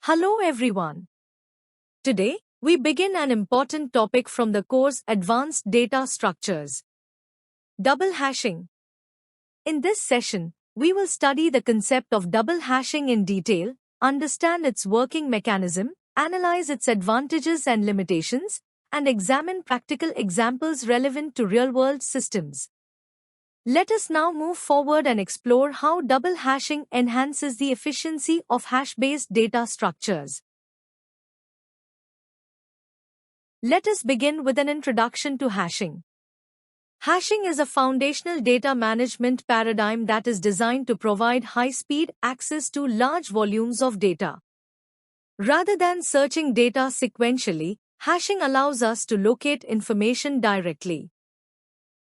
Hello everyone. Today, we begin an important topic from the course Advanced Data Structures. Double hashing. In this session, we will study the concept of double hashing in detail, understand its working mechanism, analyze its advantages and limitations, and examine practical examples relevant to real-world systems. Let us now move forward and explore how double hashing enhances the efficiency of hash-based data structures. Let us begin with an introduction to hashing. Hashing is a foundational data management paradigm that is designed to provide high-speed access to large volumes of data. Rather than searching data sequentially, hashing allows us to locate information directly.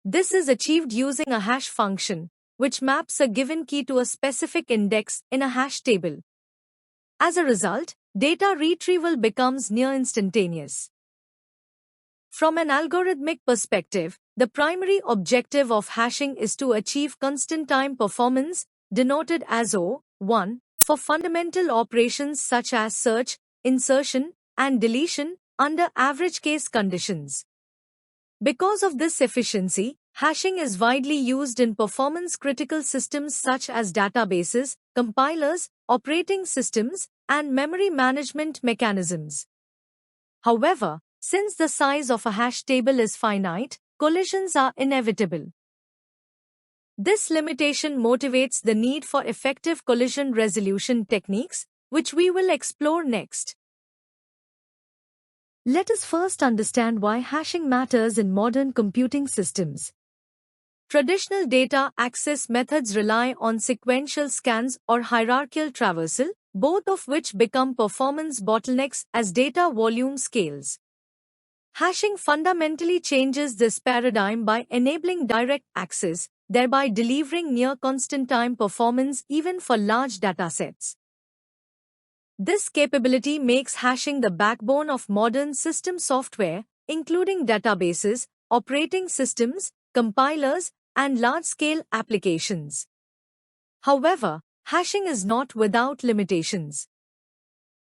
This is achieved using a hash function, which maps a given key to a specific index in a hash table. As a result, data retrieval becomes near instantaneous. From an algorithmic perspective, the primary objective of hashing is to achieve constant time performance, denoted as O(1), for fundamental operations such as search, insertion, and deletion under average case conditions. Because of this efficiency, hashing is widely used in performance-critical systems such as databases, compilers, operating systems, and memory management mechanisms. However, since the size of a hash table is finite, collisions are inevitable. This limitation motivates the need for effective collision resolution techniques, which we will explore next. Let us first understand why hashing matters in modern computing systems. Traditional data access methods rely on sequential scans or hierarchical traversal, both of which become performance bottlenecks as data volume scales. Hashing fundamentally changes this paradigm by enabling direct access, thereby delivering near constant time performance even for large datasets. This capability makes hashing the backbone of modern system software, including databases, operating systems, compilers, and large-scale applications. However, hashing is not without limitations.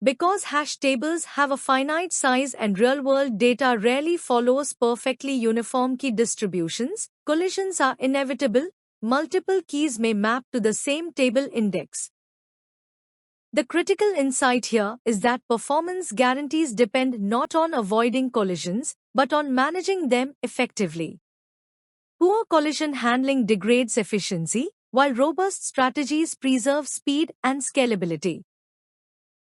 Because hash tables have a finite size and real-world data rarely follows perfectly uniform key distributions, collisions are inevitable. Multiple keys may map to the same table index. The critical insight here is that performance guarantees depend not on avoiding collisions, but on managing them effectively. Poor collision handling degrades efficiency, while robust strategies preserve speed and scalability.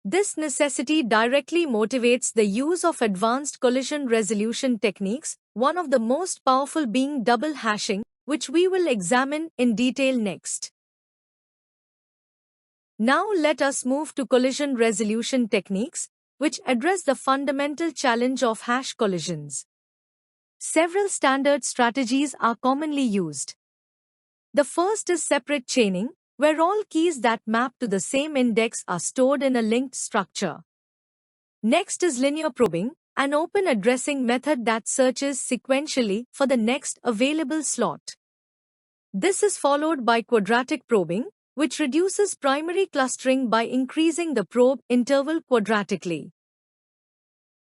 This necessity directly motivates the use of advanced collision resolution techniques, one of the most powerful being double hashing, which we will examine in detail next. Now let us move to collision resolution techniques, which address the fundamental challenge of hash collisions. Several standard strategies are commonly used. The first is separate chaining, where all keys that map to the same index are stored in a linked structure. Next is linear probing, an open addressing method that searches sequentially for the next available slot. This is followed by quadratic probing, which reduces primary clustering by increasing the probe interval quadratically.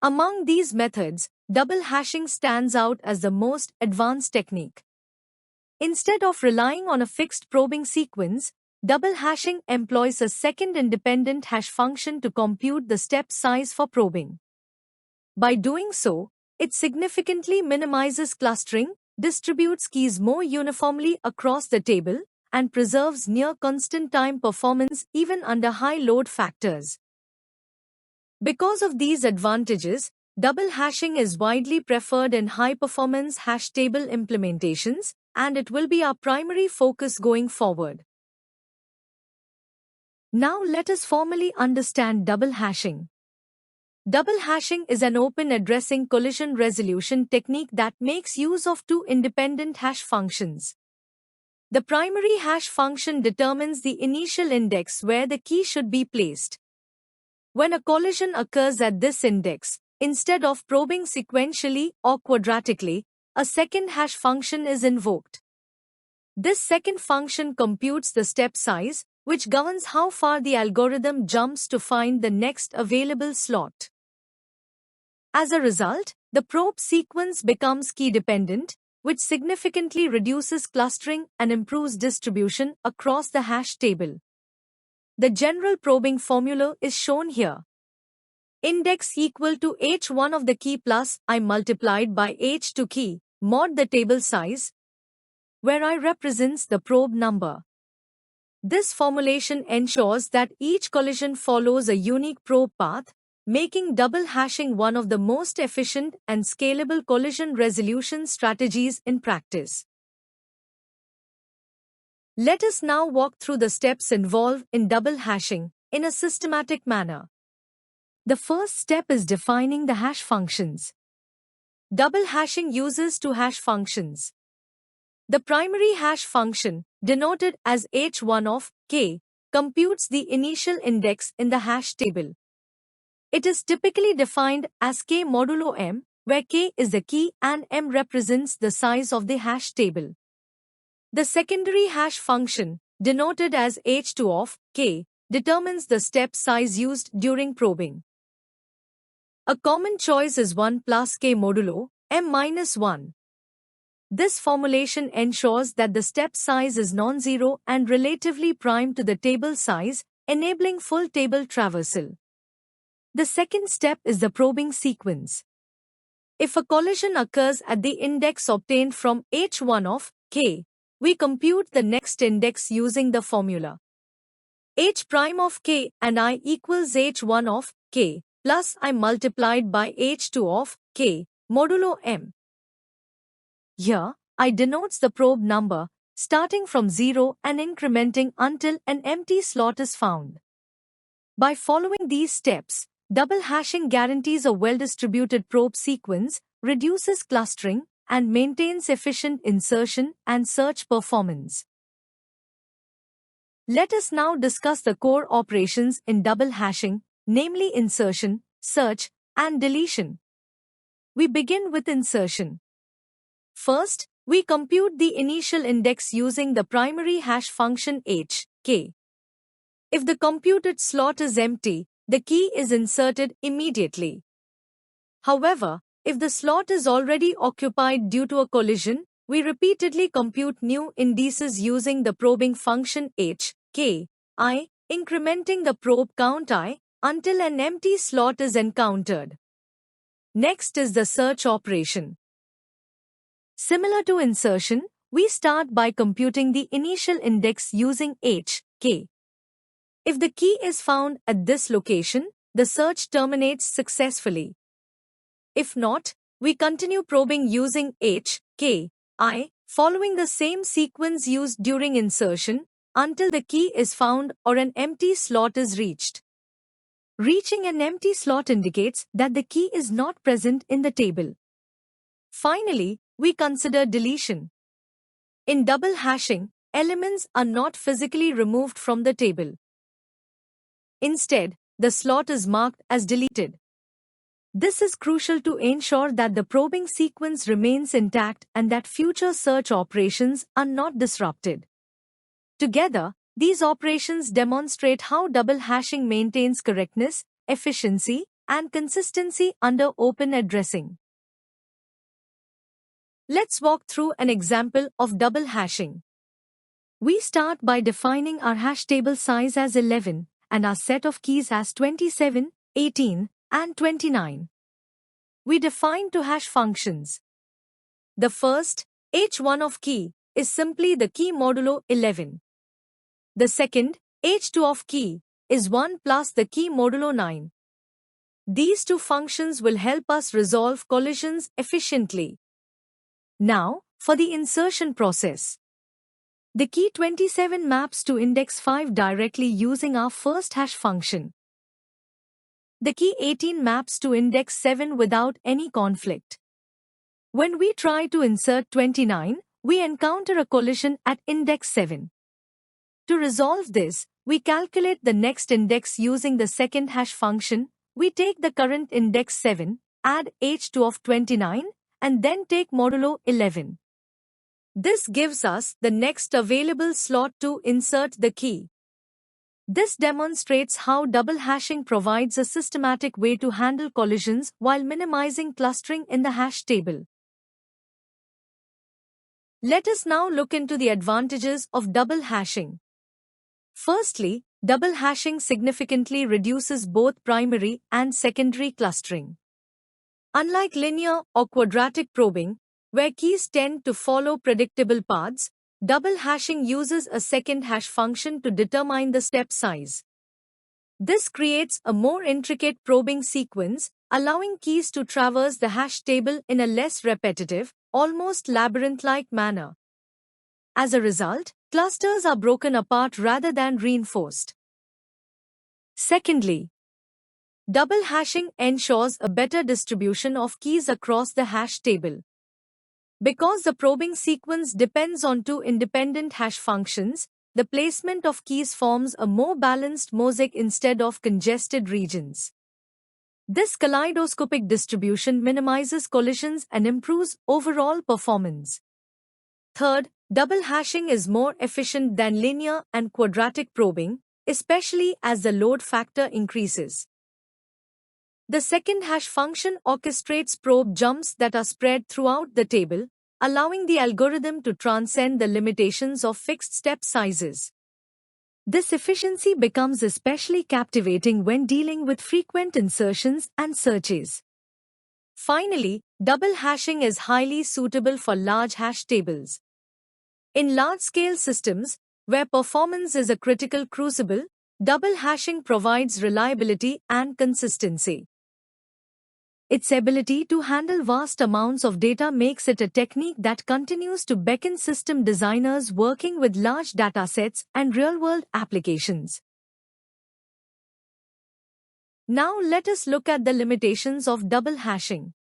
Among these methods, double hashing stands out as the most advanced technique. Instead of relying on a fixed probing sequence, double hashing employs a second independent hash function to compute the step size for probing. By doing so, it significantly minimizes clustering, distributes keys more uniformly across the table, and preserves near constant time performance even under high load factors. Because of these advantages, double hashing is widely preferred in high-performance hash table implementations, and it will be our primary focus going forward. Now let us formally understand double hashing. Double hashing is an open addressing collision resolution technique that makes use of two independent hash functions. The primary hash function determines the initial index where the key should be placed. When a collision occurs at this index, instead of probing sequentially or quadratically, a second hash function is invoked. This second function computes the step size, which governs how far the algorithm jumps to find the next available slot. As a result, the probe sequence becomes key-dependent, which significantly reduces clustering and improves distribution across the hash table. The general probing formula is shown here. Index equal to h1 of the key plus I multiplied by h2 key, mod the table size, where I represents the probe number. This formulation ensures that each collision follows a unique probe path, making double hashing one of the most efficient and scalable collision resolution strategies in practice. Let us now walk through the steps involved in double hashing in a systematic manner. The first step is defining the hash functions. Double hashing uses two hash functions. The primary hash function, denoted as h1 of k, computes the initial index in the hash table. It is typically defined as k modulo m, where k is the key and m represents the size of the hash table. The secondary hash function, denoted as h2 of k, determines the step size used during probing. A common choice is 1 plus k modulo m minus 1. This formulation ensures that the step size is non-zero and relatively prime to the table size, enabling full table traversal. The second step is the probing sequence. If a collision occurs at the index obtained from h1 of k, we compute the next index using the formula h prime of k and I equals h1 of k plus I multiplied by h2 of k modulo m. Here, I denotes the probe number, starting from 0 and incrementing until an empty slot is found. By following these steps, double hashing guarantees a well-distributed probe sequence, reduces clustering, and maintains efficient insertion and search performance. Let us now discuss the core operations in double hashing, namely insertion, search, and deletion. We begin with insertion. First, we compute the initial index using the primary hash function h, k. If the computed slot is empty, the key is inserted immediately. However, if the slot is already occupied due to a collision, we repeatedly compute new indices using the probing function h, k, I, incrementing the probe count I, until an empty slot is encountered. Next is the search operation. Similar to insertion, we start by computing the initial index using h, k. If the key is found at this location, the search terminates successfully. If not, we continue probing using h, k, I, following the same sequence used during insertion, until the key is found or an empty slot is reached. Reaching an empty slot indicates that the key is not present in the table. Finally, we consider deletion. In double hashing, elements are not physically removed from the table. Instead, the slot is marked as deleted. This is crucial to ensure that the probing sequence remains intact and that future search operations are not disrupted. Together, these operations demonstrate how double hashing maintains correctness, efficiency, and consistency under open addressing. Let's walk through an example of double hashing. We start by defining our hash table size as 11 and our set of keys as 27, 18, and 29. We define two hash functions. The first, h1 of key, is simply the key modulo 11. The second, h2 of key, is 1 plus the key modulo 9. These two functions will help us resolve collisions efficiently. Now, for the insertion process. The key 27 maps to index 5 directly using our first hash function. The key 18 maps to index 7 without any conflict. When we try to insert 29, we encounter a collision at index 7. To resolve this, we calculate the next index using the second hash function. We take the current index 7, add h2 of 29, and then take modulo 11. This gives us the next available slot to insert the key. This demonstrates how double hashing provides a systematic way to handle collisions while minimizing clustering in the hash table. Let us now look into the advantages of double hashing. Firstly, double hashing significantly reduces both primary and secondary clustering. Unlike linear or quadratic probing, where keys tend to follow predictable paths, double hashing uses a second hash function to determine the step size. This creates a more intricate probing sequence, allowing keys to traverse the hash table in a less repetitive, almost labyrinth-like manner. As a result, clusters are broken apart rather than reinforced. Secondly, double hashing ensures a better distribution of keys across the hash table. Because the probing sequence depends on two independent hash functions, the placement of keys forms a more balanced mosaic instead of congested regions. This kaleidoscopic distribution minimizes collisions and improves overall performance. Third, double hashing is more efficient than linear and quadratic probing, especially as the load factor increases. The second hash function orchestrates probe jumps that are spread throughout the table, allowing the algorithm to transcend the limitations of fixed step sizes. This efficiency becomes especially captivating when dealing with frequent insertions and searches. Finally, double hashing is highly suitable for large hash tables. In large-scale systems, where performance is a critical crucible, double hashing provides reliability and consistency. Its ability to handle vast amounts of data makes it a technique that continues to beckon system designers working with large datasets and real-world applications. Now let us look at the limitations of double hashing.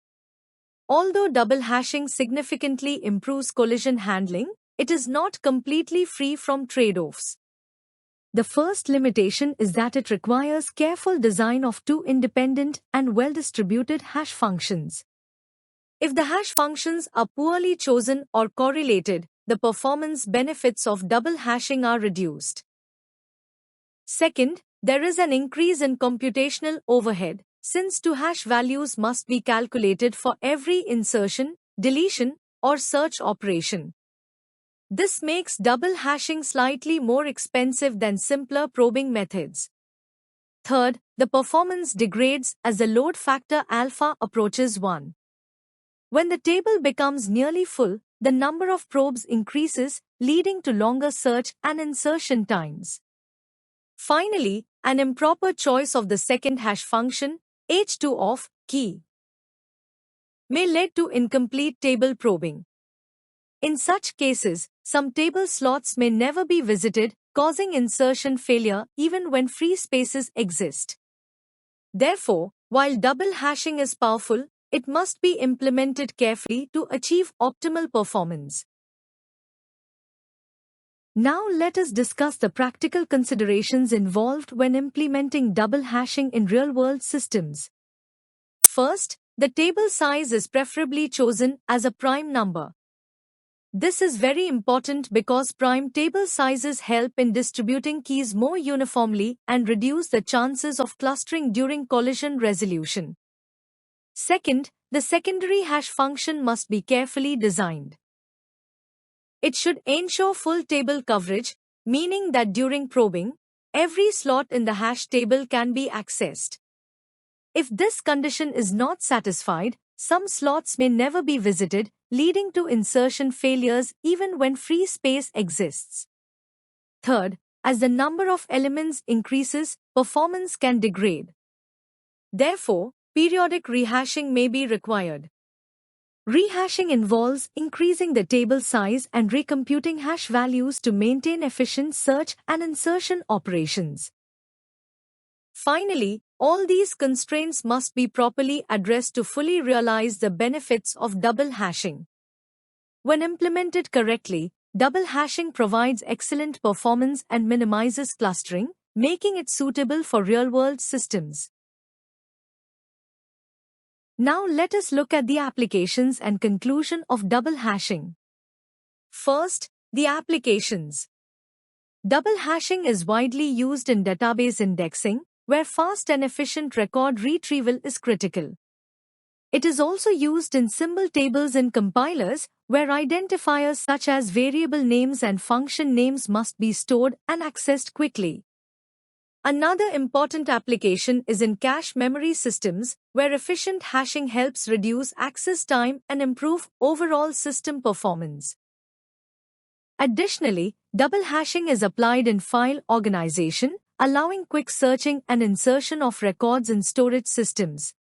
Although double hashing significantly improves collision handling, it is not completely free from trade-offs. The first limitation is that it requires careful design of two independent and well-distributed hash functions. If the hash functions are poorly chosen or correlated, the performance benefits of double hashing are reduced. Second, there is an increase in computational overhead, since two hash values must be calculated for every insertion, deletion, or search operation. This makes double hashing slightly more expensive than simpler probing methods. Third, the performance degrades as the load factor alpha approaches 1. When the table becomes nearly full, the number of probes increases, leading to longer search and insertion times. Finally, an improper choice of the second hash function, h2 of key, may lead to incomplete table probing. In such cases, some table slots may never be visited, causing insertion failure even when free spaces exist. Therefore, while double hashing is powerful, it must be implemented carefully to achieve optimal performance. Now let us discuss the practical considerations involved when implementing double hashing in real-world systems. First, the table size is preferably chosen as a prime number. This is very important because prime table sizes help in distributing keys more uniformly and reduce the chances of clustering during collision resolution. Second, the secondary hash function must be carefully designed. It should ensure full table coverage, meaning that during probing, every slot in the hash table can be accessed. If this condition is not satisfied, some slots may never be visited, leading to insertion failures even when free space exists. Third, as the number of elements increases, performance can degrade. Therefore, periodic rehashing may be required. Rehashing involves increasing the table size and recomputing hash values to maintain efficient search and insertion operations. Finally, all these constraints must be properly addressed to fully realize the benefits of double hashing. When implemented correctly, double hashing provides excellent performance and minimizes clustering, making it suitable for real-world systems. Now let us look at the applications and conclusion of double hashing. First, the applications. Double hashing is widely used in database indexing, where fast and efficient record retrieval is critical. It is also used in symbol tables in compilers, where identifiers such as variable names and function names must be stored and accessed quickly. Another important application is in cache memory systems, where efficient hashing helps reduce access time and improve overall system performance. Additionally, double hashing is applied in file organization, allowing quick searching and insertion of records in storage systems.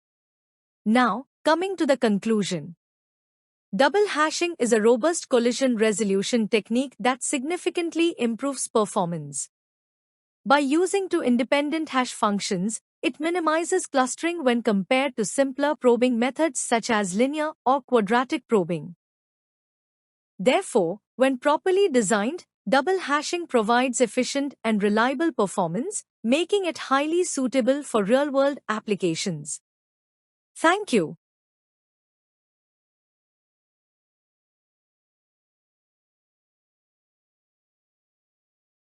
Now, coming to the conclusion. Double hashing is a robust collision resolution technique that significantly improves performance. By using two independent hash functions, it minimizes clustering when compared to simpler probing methods such as linear or quadratic probing. Therefore, when properly designed, double hashing provides efficient and reliable performance, making it highly suitable for real-world applications. Thank you.